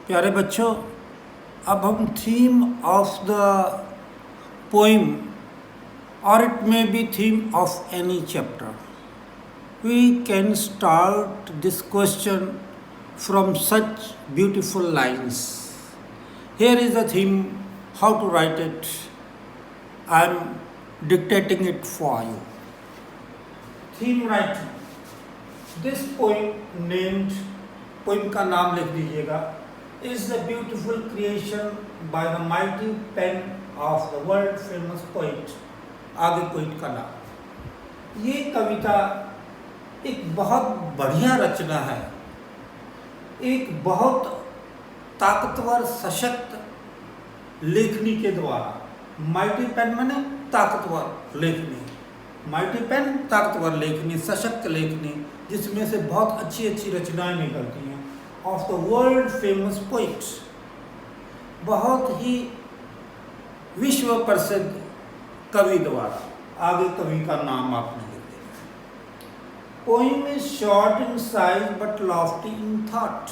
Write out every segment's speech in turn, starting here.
प्यारे बच्चों, अब हम theme of the poem or it may be theme of any chapter. We can start this question from such beautiful lines. Here is the theme, how to write it. I am dictating it for you. Theme writing. This poem का नाम लिख दीजिएगा, is the beautiful creation by the mighty pen of the world famous poet. आगे poet का नाम। ये कविता एक बहुत बढ़िया रचना है, एक बहुत ताकतवर सशक्त लेखनी के द्वारा। माइटी पेन माने ताकतवर लेखनी, माइटी पेन ताकतवर लेखनी, सशक्त लेखनी, जिसमें से बहुत अच्छी अच्छी रचनाएं निकलती हैं। Of the world famous poets, बहुत ही विश्व प्रसिद्ध कवि द्वारा। आगे कवि का नाम आपने लिख दिया। Poem is short in size but lofty in thought.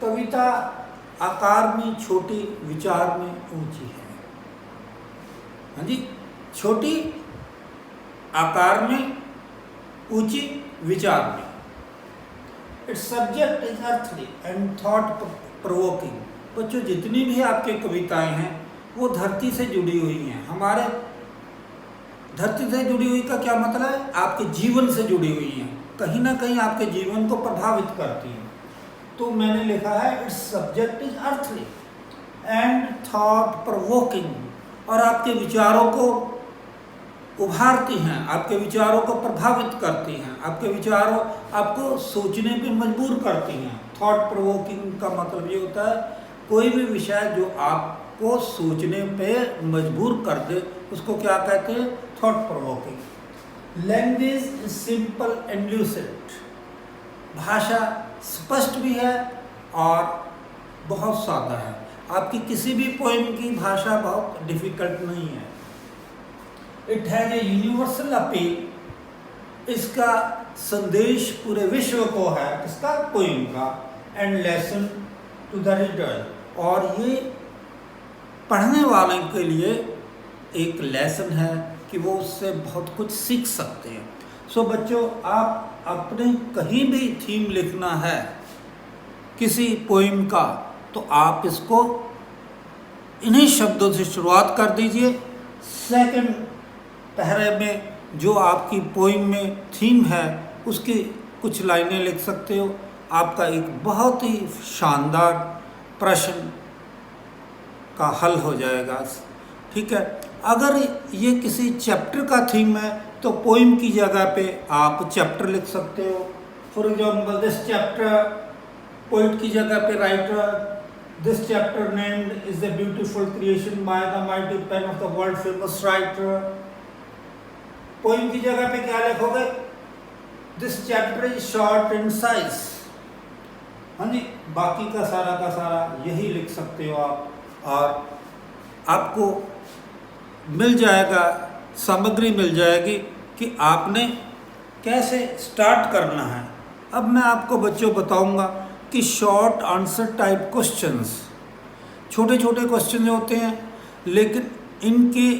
कविता आकार में छोटी, विचार में ऊंची है। हाँ जी, छोटी आकार में, ऊंची विचार में। It's subject is earthly and thought provoking. बच्चों, जितनी भी आपकी कविताएं हैं वो धरती से जुड़ी हुई हैं। हमारे धरती से जुड़ी हुई का क्या मतलब है? आपके जीवन से जुड़ी हुई हैं, कहीं ना कहीं आपके जीवन को प्रभावित करती हैं। तो मैंने लिखा है it's subject is earthly and thought provoking, और आपके विचारों को उभारती हैं, आपके विचारों को प्रभावित करती हैं, आपके विचारों आपको सोचने पे मजबूर करती हैं। थॉट प्रोवोकिंग का मतलब ये होता है कोई भी विषय जो आपको सोचने पे मजबूर कर दे, उसको क्या कहते हैं? Thought provoking. Language is simple and lucid. भाषा स्पष्ट भी है और बहुत सादा है। आपकी किसी भी पोएम की भाषा बहुत डिफिकल्ट नहीं है। It has a universal appeal. इसका संदेश पूरे विश्व को है, इसका पोएम का। And lesson to the reader, और ये पढ़ने वाले के लिए एक लेसन है कि वो उससे बहुत कुछ सीख सकते हैं। सो बच्चों, आप अपने कहीं भी थीम लिखना है किसी पोइम का, तो आप इसको इन्हीं शब्दों से शुरुआत कर दीजिए। सेकंड पैरे में जो आपकी पोइम में थीम है उसकी कुछ लाइनें लिख सकते हो। आपका एक बहुत ही शानदार प्रश्न का हल हो जाएगा। ठीक है, अगर ये किसी चैप्टर का थीम है तो पोइम की जगह पे आप चैप्टर लिख सकते हो। For example, this chapter, poet की जगह पे writer, this chapter named is the beautiful creation by the mighty pain of the world famous writer. Poem की जगह पे क्या लिखोगे? This chapter is short in size. हाँ जी, बाकी का सारा यही लिख सकते हो आप, और आपको मिल जाएगा, सामग्री मिल जाएगी कि आपने कैसे स्टार्ट करना है। अब मैं आपको बच्चों बताऊंगा कि शॉर्ट आंसर टाइप क्वेश्चंस, छोटे छोटे क्वेश्चन होते हैं, लेकिन इनके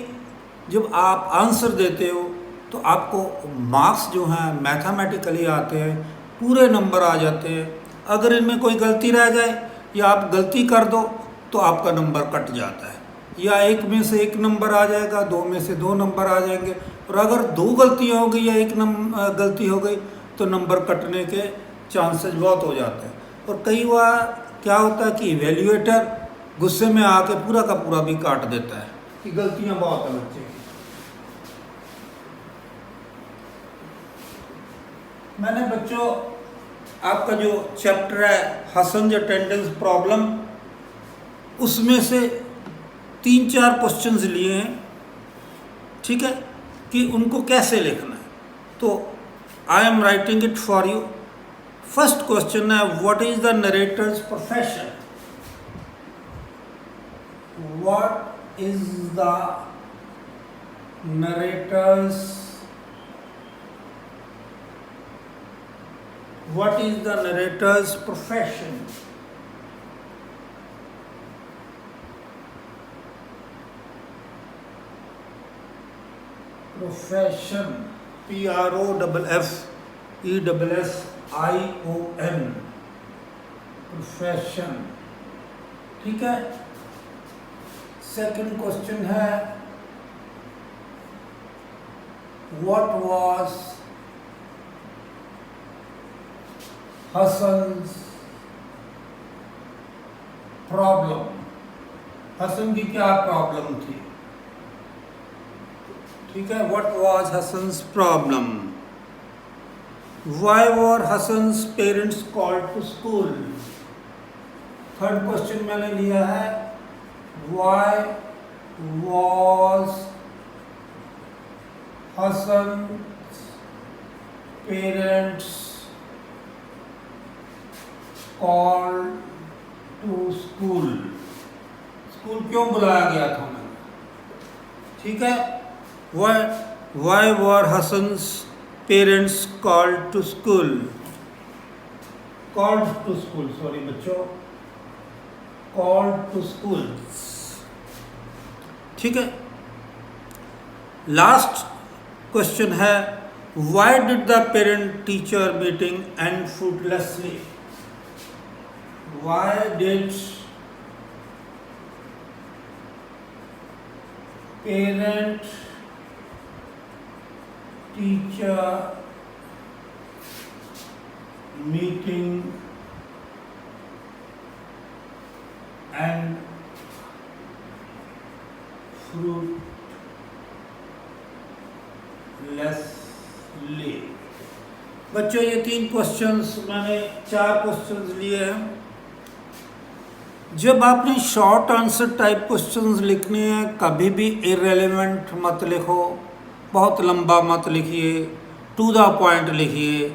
जब आप आंसर देते हो तो आपको मार्क्स जो हैं मैथमेटिकली आते हैं, पूरे नंबर आ जाते हैं। अगर इनमें कोई गलती रह जाए या आप गलती कर दो तो आपका नंबर कट जाता है, या एक में से एक नंबर आ जाएगा, दो में से दो नंबर आ जाएंगे। और अगर दो गलतियाँ हो गई या एक गलती हो गई तो नंबर कटने के चांसेस बहुत हो जाते हैं। और कई बार क्या होता है कि इवेल्युएटर गुस्से में आके पूरा का पूरा भी काट देता है कि गलतियाँ बहुत हैं बच्चे की। मैंने बच्चों आपका जो चैप्टर है हसंज अटेंडेंस प्रॉब्लम, उसमें से 3-4 क्वेश्चंस लिए हैं। ठीक है, कि उनको कैसे लिखना है, तो I am writing it for you. First question है, what is the narrator's profession? What is the narrator's what is the narrator's profession? Profession, PROFFESSION, profession. ठीक है। सेकंड क्वेश्चन है, what was Hasan's problem? Hasan की क्या प्रॉब्लम थी? ठीक है, what was Hasan's problem? Why were Hasan's parents called to school? Third question मैंने लिया है, why was Hasan's parents called to school? School क्यों बुलाया गया था मैंने? ठीक है, why were Hasan's parents called to school? Called to school, sorry बच्चों, कॉल्ड टू स्कूल। ठीक है। लास्ट क्वेश्चन है, why did the parent teacher meeting end fruitlessly? Why did parent teacher meeting and fruitlessly? बच्चों ये 3 क्वेश्चंस मैंने 4 questions लिए हैं। जब आपने शॉर्ट आंसर टाइप क्वेश्चंस लिखने हैं, कभी भी इररेलेवेंट मत लिखो, बहुत लंबा मत लिखिए, टू द पॉइंट लिखिए।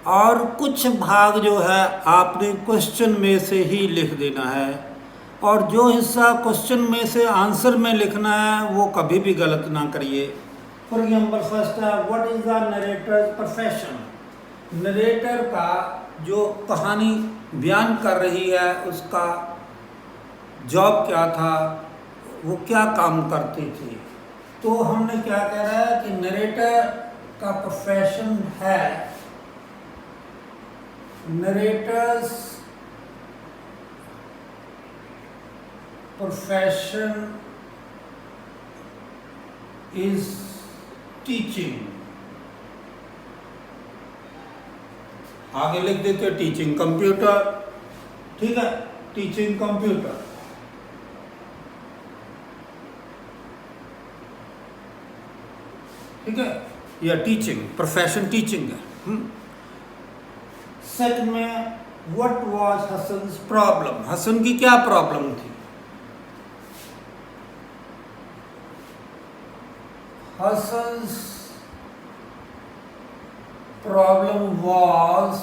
और कुछ भाग जो है आपने क्वेश्चन में से ही लिख देना है, और जो हिस्सा क्वेश्चन में से आंसर में लिखना है वो कभी भी गलत ना करिए। फॉर एग्जाम्पल फर्स्ट है, what is the narrator profession? Narrator का जो कहानी बयान कर रही है उसका जॉब क्या था, वो क्या काम करती थी? तो हमने क्या कह रहा है कि नरेटर का प्रोफेशन है, नरेटर्स प्रोफेशन इज टीचिंग। आगे लिख देते हैं टीचिंग कंप्यूटर। ठीक है, टीचिंग कंप्यूटर। ठीक है, या टीचिंग प्रोफेशन टीचिंग है। सेकंड में, what was Hasan's problem? Hasan की क्या प्रॉब्लम थी? Hassan's problem was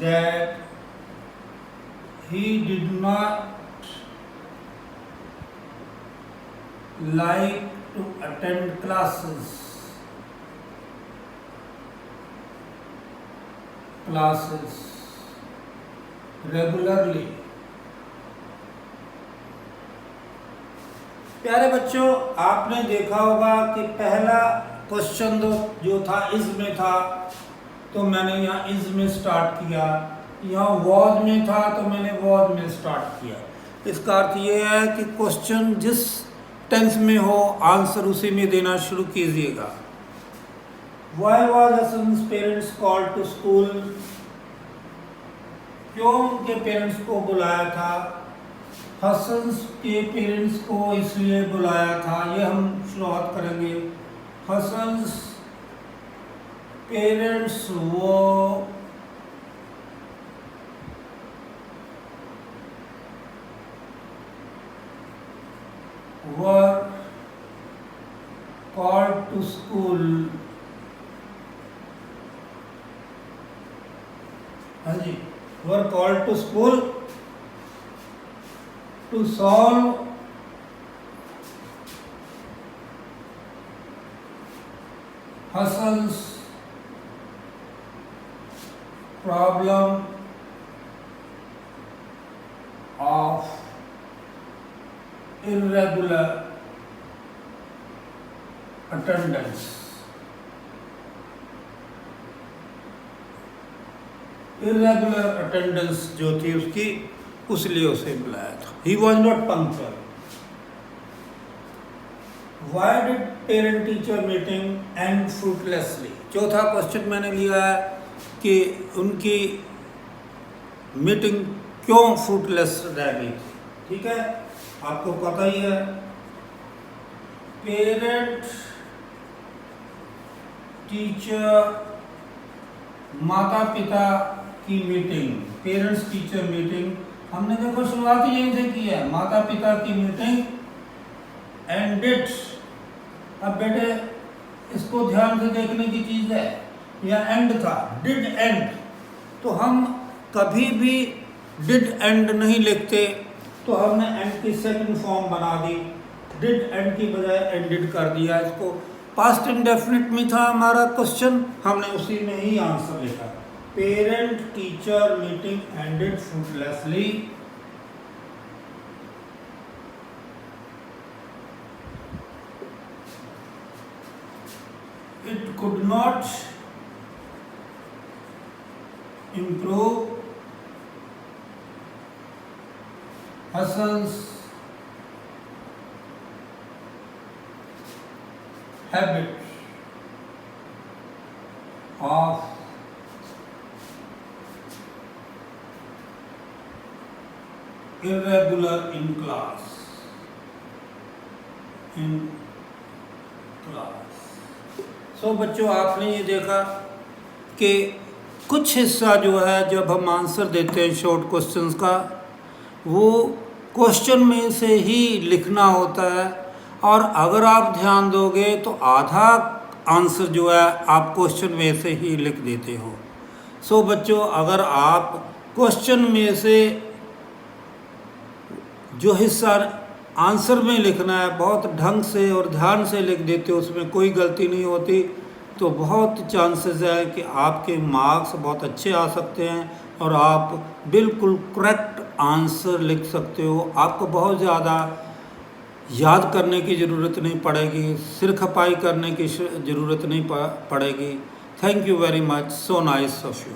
that he did not like to attend classes regularly। प्यारे बच्चों, आपने देखा होगा कि पहला क्वेश्चन जो था इज में था, तो मैंने यहाँ इज में स्टार्ट किया, यहाँ वॉज में था तो मैंने वॉज में स्टार्ट किया। इसका अर्थ ये है कि क्वेश्चन जिस टेंस में हो आंसर उसी में देना शुरू कीजिएगा। Why was Hasan's parents called to school? क्यों उनके पेरेंट्स को बुलाया था? हसन्स के पेरेंट्स को इसलिए बुलाया था, ये हम शुरुआत करेंगे। हसन्स पेरेंट्स वो were called to school। हाँ जी, were called to school to solve Hassan's problem of irregular attendance, irregular attendance जो थी उसकी, उसलिए उसे बुलाया था. He was not punctual. Why did parent teacher meeting end fruitlessly? चौथा क्वेश्चन मैंने लिया है कि उनकी मीटिंग क्यों फ्रूटलेस रह गई थी. ठीक है, आपको पता ही है. पेरेंट टीचर, माता पिता की मीटिंग, पेरेंट्स टीचर मीटिंग, हमने देखो शुरुआत ही यहीं से की है, माता पिता की मीटिंग एंडेड. अब बेटे इसको ध्यान से देखने की चीज है, या एंड था, डिड एंड. तो हम कभी भी डिड एंड नहीं लिखते, तो हमने एंड की सेकंड फॉर्म बना दी, डिड एंड की बजाय एंडेड कर दिया. इसको पास्ट इंडेफिनिट में था हमारा क्वेश्चन, हमने उसी में ही आंसर लिखा. Parent teacher meeting ended fruitlessly. It could not improve Hassan's habit of irregular in class. So बच्चों, आपने ये देखा कि कुछ हिस्सा जो है जब हम आंसर देते हैं शॉर्ट क्वेश्चंस का, वो क्वेश्चन में से ही लिखना होता है. और अगर आप ध्यान दोगे तो आधा आंसर जो है आप क्वेश्चन में से ही लिख देते हो. सो बच्चों, अगर आप क्वेश्चन में से जो हिस्सा आंसर में लिखना है बहुत ढंग से और ध्यान से लिख देते हो, उसमें कोई गलती नहीं होती, तो बहुत चांसेस है कि आपके मार्क्स बहुत अच्छे आ सकते हैं और आप बिल्कुल करेक्ट आंसर लिख सकते हो. आपको बहुत ज़्यादा याद करने की ज़रूरत नहीं पड़ेगी, सिर खपाई करने की ज़रूरत नहीं पड़ेगी. Thank you very much. So nice of you.